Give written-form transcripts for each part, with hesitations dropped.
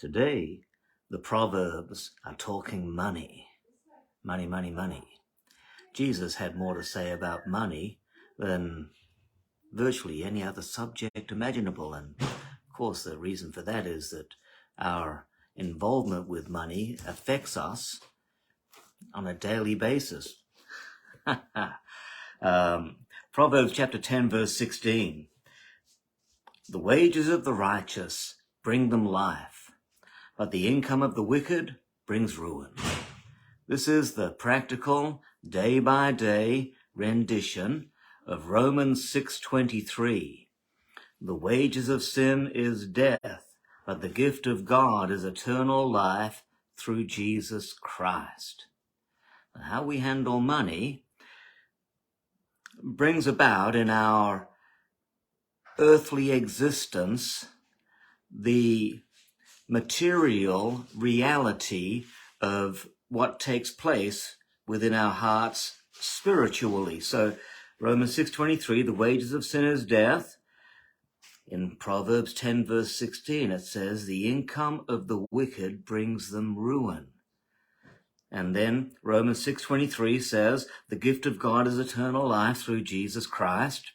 Today, the Proverbs are talking money. Money, money, money. Jesus had more to say about money than virtually any other subject imaginable. And of course, the reason for that is that our involvement with money affects us on a daily basis. Proverbs chapter 10, verse 16. The wages of the righteous bring them life, but the income of the wicked brings ruin. This is the practical, day-by-day rendition of Romans 6:23. The wages of sin is death, but the gift of God is eternal life through Jesus Christ. Now, how we handle money brings about in our earthly existence the material reality of what takes place within our hearts spiritually. So Romans 6:23, the wages of sin is death. In Proverbs 10 verse 16, it says, the income of the wicked brings them ruin. And then Romans 6:23 says, the gift of God is eternal life through Jesus Christ.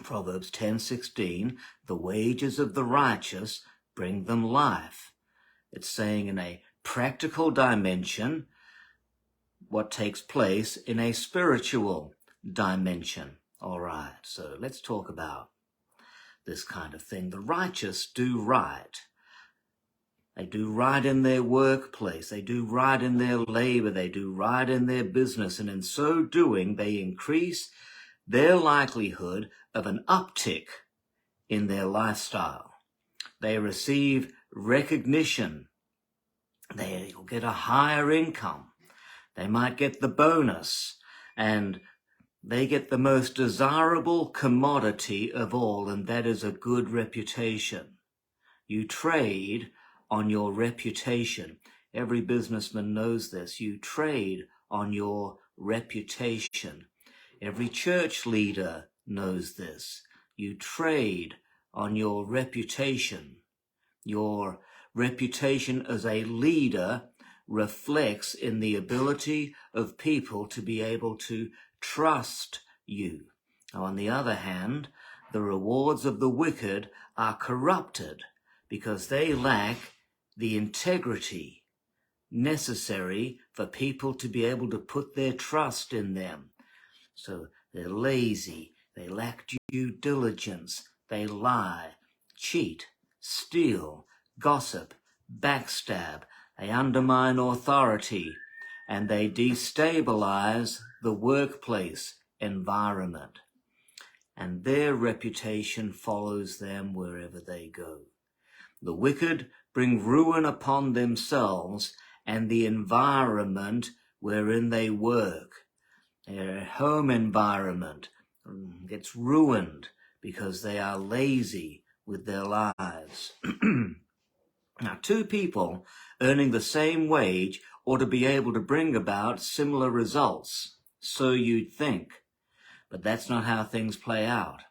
Proverbs 10:16, the wages of the righteous bring them life. It's saying in a practical dimension what takes place in a spiritual dimension. All right, so let's talk about this kind of thing. The righteous do right. They do right in their workplace. They do right in their labor. They do right in their business. And in so doing, they increase their likelihood of an uptick in their lifestyle. They receive recognition. They'll get a higher income. They might get the bonus, and they get the most desirable commodity of all, and that is a good reputation. You trade on your reputation. Every businessman knows this. You trade on your reputation. Every church leader knows this. You trade on your reputation. Your reputation as a leader reflects in the ability of people to be able to trust you. Now, on the other hand, the rewards of the wicked are corrupted because they lack the integrity necessary for people to be able to put their trust in them. So they're lazy, they lack due diligence, they lie, cheat, steal, gossip, backstab, they undermine authority, and they destabilize the workplace environment. And their reputation follows them wherever they go. The wicked bring ruin upon themselves and the environment wherein they work. Their home environment gets ruined because they are lazy with their lives. Now, two people earning the same wage ought to be able to bring about similar results, so you'd think. But that's not how things play out.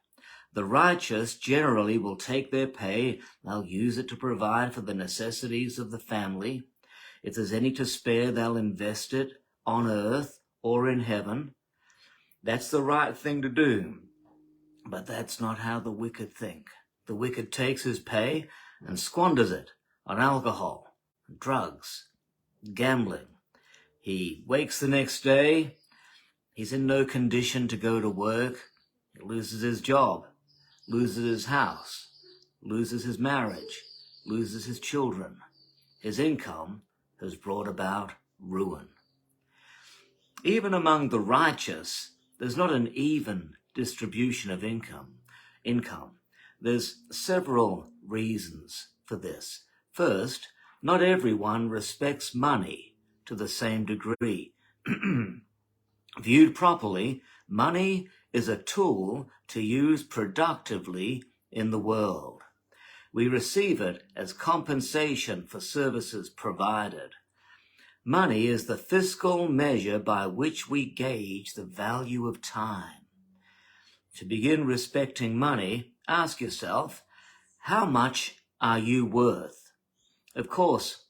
The righteous generally will take their pay, they'll use it to provide for the necessities of the family. If there's any to spare, they'll invest it on earth or in heaven. That's the right thing to do. But that's not how the wicked think. The wicked takes his pay and squanders it on alcohol, drugs, gambling. He wakes the next day, he's in no condition to go to work. He loses his job, loses his house, loses his marriage, loses his children. His income has brought about ruin. Even among the righteous, there's not an even distribution of income. There's several reasons for this. First, not everyone respects money to the same degree. Viewed properly, money is a tool to use productively in the world. We receive it as compensation for services provided. Money is the fiscal measure by which we gauge the value of time. To begin respecting money, ask yourself, how much are you worth? Of course,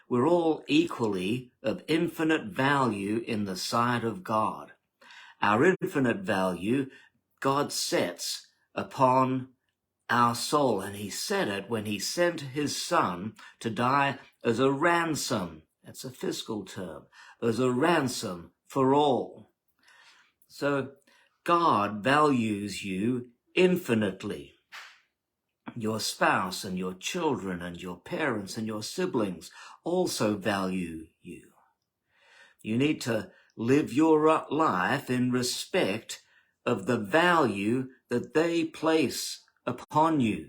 we're all equally of infinite value in the sight of God. Our infinite value God sets upon our soul, and he set it when he sent his son to die as a ransom. That's a fiscal term, as a ransom for all. So God values you infinitely. Your spouse and your children and your parents and your siblings also value you. You need to live your life in respect of the value that they place upon you.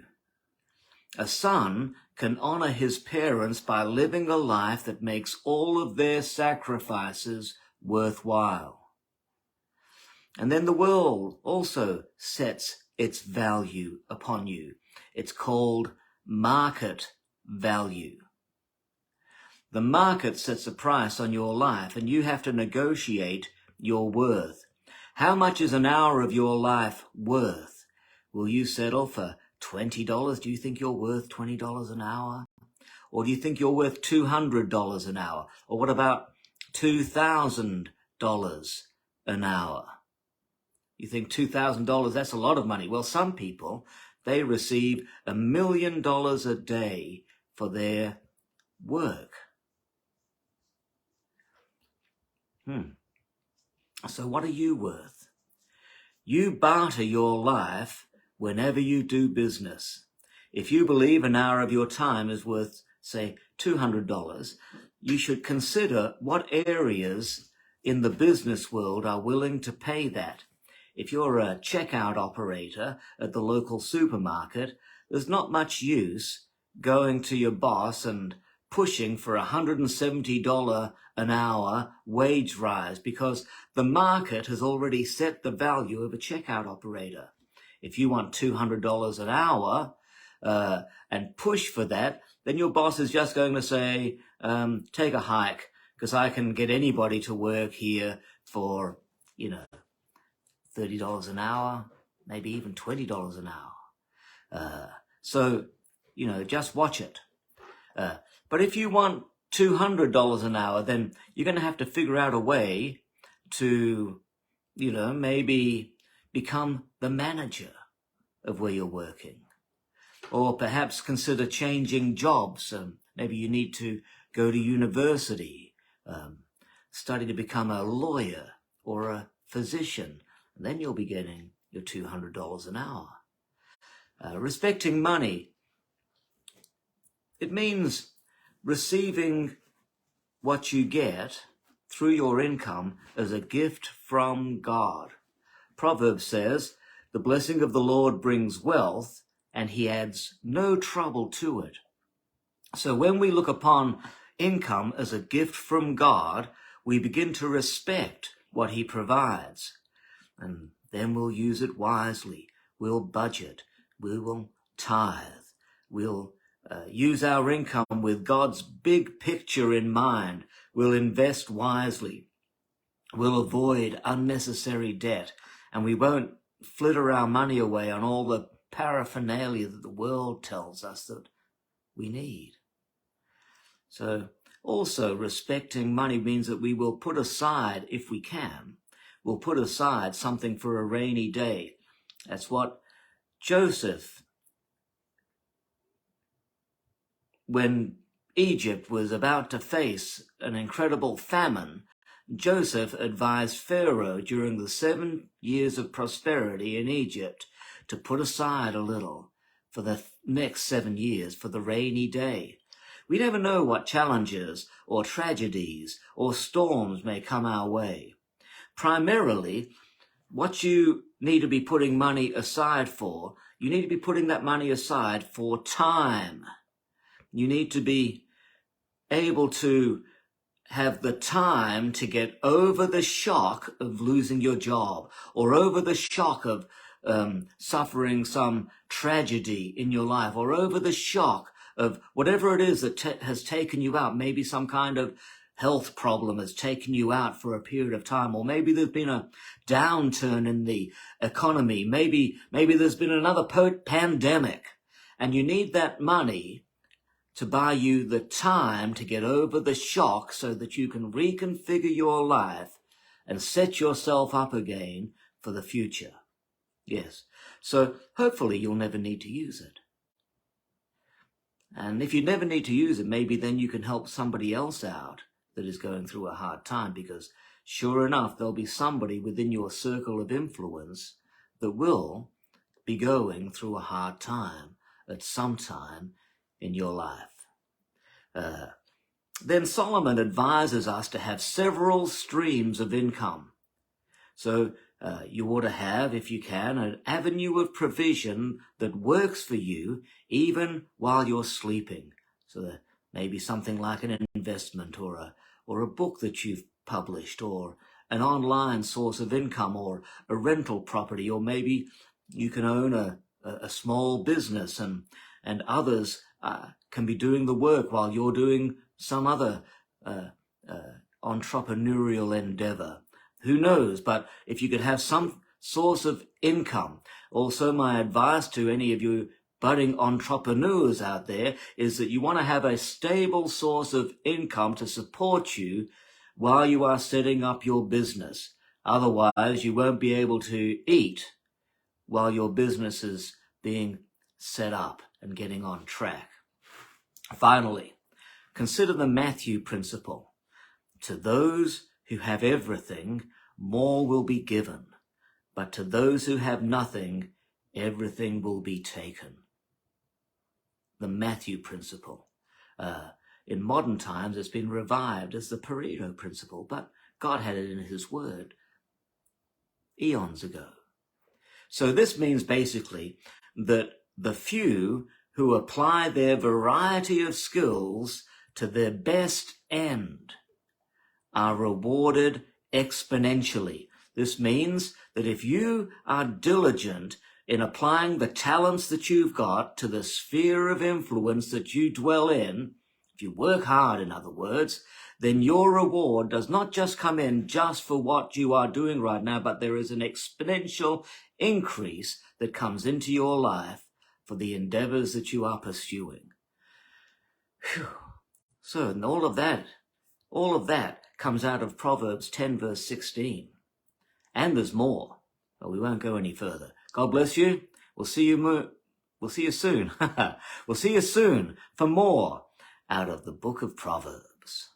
A son can honor his parents by living a life that makes all of their sacrifices worthwhile. And then the world also sets its value upon you. It's called market value. The market sets a price on your life, and you have to negotiate your worth. How much is an hour of your life worth? Will you settle for $20? Do you think you're worth $20 an hour? Or do you think you're worth $200 an hour? Or what about $2,000 an hour? You think $2,000, that's a lot of money. Well, some people, they receive $1 million a day for their work. So what are you worth? You barter your life whenever you do business. If you believe an hour of your time is worth, say, $200, you should consider what areas in the business world are willing to pay that. If you're a checkout operator at the local supermarket, there's not much use going to your boss and pushing for $170 an hour wage rise, because the market has already set the value of a checkout operator. If you want $200 an hour and push for that, then your boss is just going to say, take a hike, because I can get anybody to work here for, $30 an hour, maybe even $20 an hour. So, just watch it. But if you want $200 an hour, then you're going to have to figure out a way to, maybe become the manager of where you're working. Or perhaps consider changing jobs. Maybe you need to go to university, study to become a lawyer or a physician. And then you'll be getting your $200 an hour. Respecting money, it means receiving what you get through your income as a gift from God. Proverbs says, the blessing of the Lord brings wealth, and he adds no trouble to it. So when we look upon income as a gift from God, we begin to respect what he provides. And then we'll use it wisely. We'll budget. We will tithe. We'll use our income with God's big picture in mind. We'll invest wisely. We'll avoid unnecessary debt. And we won't flitter our money away on all the paraphernalia that the world tells us that we need. So also respecting money means that we will put aside, if we can, we'll put aside something for a rainy day. That's what Joseph, when Egypt was about to face an incredible famine, Joseph advised Pharaoh during the 7 years of prosperity in Egypt to put aside a little for the next 7 years for the rainy day. We never know what challenges or tragedies or storms may come our way. Primarily, what you need to be putting money aside for, you need to be putting that money aside for time. You need to be able to have the time to get over the shock of losing your job, or over the shock of suffering some tragedy in your life, or over the shock of whatever it is that has taken you out. Maybe some kind of health problem has taken you out for a period of time, or maybe there's been a downturn in the economy. Maybe there's been another pandemic, and you need that money to buy you the time to get over the shock so that you can reconfigure your life and set yourself up again for the future. Yes. So hopefully you'll never need to use it. And if you never need to use it, maybe then you can help somebody else out that is going through a hard time, because sure enough, there'll be somebody within your circle of influence that will be going through a hard time at some time in your life. Then Solomon advises us to have several streams of income. So you ought to have, if you can, an avenue of provision that works for you even while you're sleeping. So that maybe something like an investment or a book that you've published, or an online source of income, or a rental property, or maybe you can own a small business and others can be doing the work while you're doing some other entrepreneurial endeavor. Who knows? But if you could have some source of income. Also, my advice to any of you budding entrepreneurs out there is that you want to have a stable source of income to support you while you are setting up your business. Otherwise, you won't be able to eat while your business is being set up and getting on track. Finally, consider the Matthew principle. To those who have everything, more will be given, but to those who have nothing, everything will be taken. The Matthew principle. In modern times, it's been revived as the Pareto principle, but God had it in his word eons ago. So this means basically that the few who apply their variety of skills to their best end are rewarded exponentially. This means that if you are diligent in applying the talents that you've got to the sphere of influence that you dwell in, if you work hard, in other words, then your reward does not just come in just for what you are doing right now, but there is an exponential increase that comes into your life for the endeavors that you are pursuing. Whew. So, and all of that comes out of Proverbs 10 verse 16. And there's more, but we won't go any further. God bless you. We'll see you soon. We'll see you soon for more out of the book of Proverbs.